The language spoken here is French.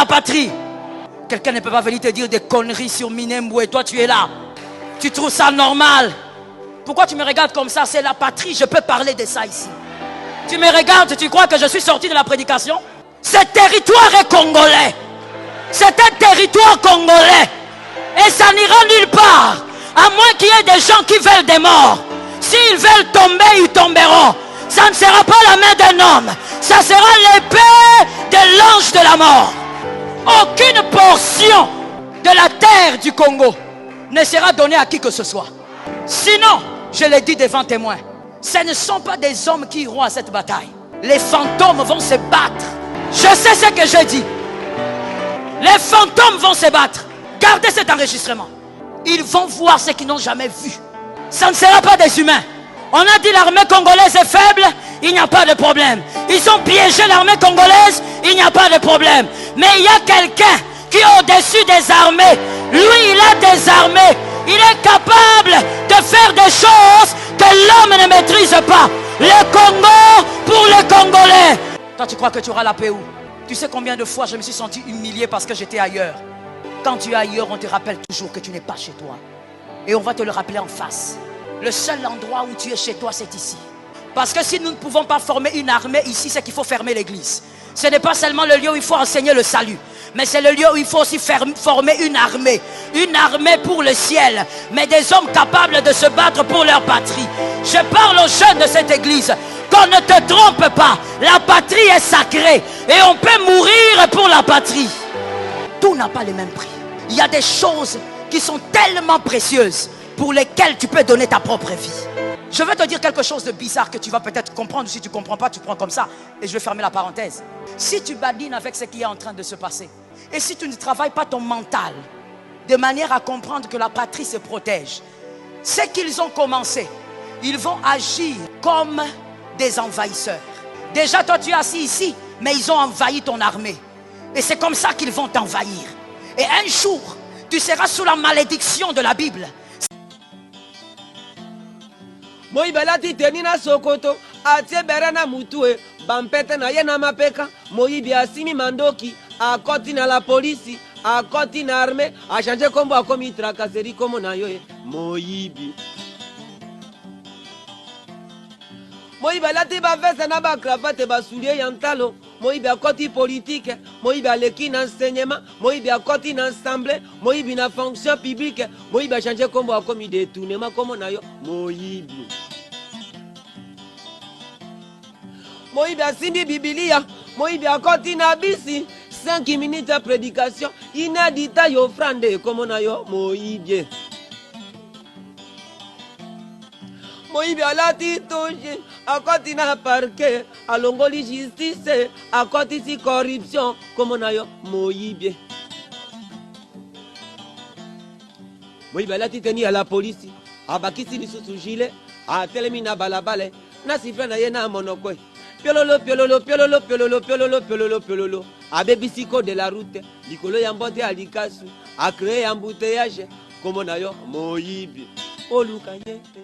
la patrie. Quelqu'un ne peut pas venir te dire des conneries sur Minembwe et toi tu es là. Tu trouves ça normal? Pourquoi tu me regardes comme ça? C'est la patrie, je peux parler de ça ici. Tu me regardes, tu crois que je suis sorti de la prédication? Ce territoire est congolais. C'est un territoire congolais. Et ça n'ira nulle part. À moins qu'il y ait des gens qui veulent des morts. S'ils veulent tomber, ils tomberont. Ça ne sera pas la main d'un homme. Ça sera l'épée de l'ange de la mort. Aucune portion de la terre du Congo ne sera donnée à qui que ce soit. Sinon, je l'ai dit devant témoins, ce ne sont pas des hommes qui iront à cette bataille. Les fantômes vont se battre. Je sais ce que je dis. Les fantômes vont se battre. Gardez cet enregistrement. Ils vont voir ce qu'ils n'ont jamais vu. Ça ne sera pas des humains. On a dit l'armée congolaise est faible, il n'y a pas de problème. Ils ont piégé l'armée congolaise, il n'y a pas de problème. Mais il y a quelqu'un qui est au-dessus des armées. Lui, il a des armées. Il est capable de faire des choses que l'homme ne maîtrise pas. Le Congo pour les Congolais. Toi, tu crois que tu auras la paix où? Tu sais combien de fois je me suis senti humilié parce que j'étais ailleurs. Quand tu es ailleurs, on te rappelle toujours que tu n'es pas chez toi. Et on va te le rappeler en face. Le seul endroit où tu es chez toi, c'est ici. Parce que si nous ne pouvons pas former une armée ici, c'est qu'il faut fermer l'église. Ce n'est pas seulement le lieu où il faut enseigner le salut, mais c'est le lieu où il faut aussi former une armée. Une armée pour le ciel, mais des hommes capables de se battre pour leur patrie. Je parle aux jeunes de cette église. Qu'on ne te trompe pas. La patrie est sacrée. Et on peut mourir pour la patrie. Tout n'a pas le même prix. Il y a des choses qui sont tellement précieuses pour lesquelles tu peux donner ta propre vie. Je vais te dire quelque chose de bizarre que tu vas peut-être comprendre. Si tu ne comprends pas, tu prends comme ça. Et je vais fermer la parenthèse. Si tu badines avec ce qui est en train de se passer, et si tu ne travailles pas ton mental de manière à comprendre que la patrie se protège, c'est qu'ils ont commencé. Ils vont agir comme des envahisseurs. Déjà, toi, tu es assis ici, mais ils ont envahi ton armée. Et c'est comme ça qu'ils vont t'envahir. Et un jour, tu seras sous la malédiction de la Bible. Moïbelati tenina sokoto atie berana mutue bampete na yena mapeka moyibi asimi mandoki akoti na la polisi akoti na armée a changé kombo akomi tracasserie comme na yo moyibi moyibelati bavese na bacravate basulie ya ntalo moyibi akoti politique moyibi aleki na enseignement moyibi akoti na assemblée moyibi na fonction publique moyibi achangé kombo akomi détournement comme na yo moyibi moyibi asimbi bibilia moyibi akoti na bisi 5 minutes de prédication inédita yo offrande comme na yo moyibi moyibi alati touche akoti na parquet alongoli justice akoti si corruption comme na yo moyibi moyibi alati teni à la police abakisi lisusu gilet atelemi na balabale na sifre na ye na monokwe piololo piololo piololo piololo piololo piololo piololo abebisi code de la route likolo ya mbote alikasu a créé embouteillage comme na yo moyibi oluka yete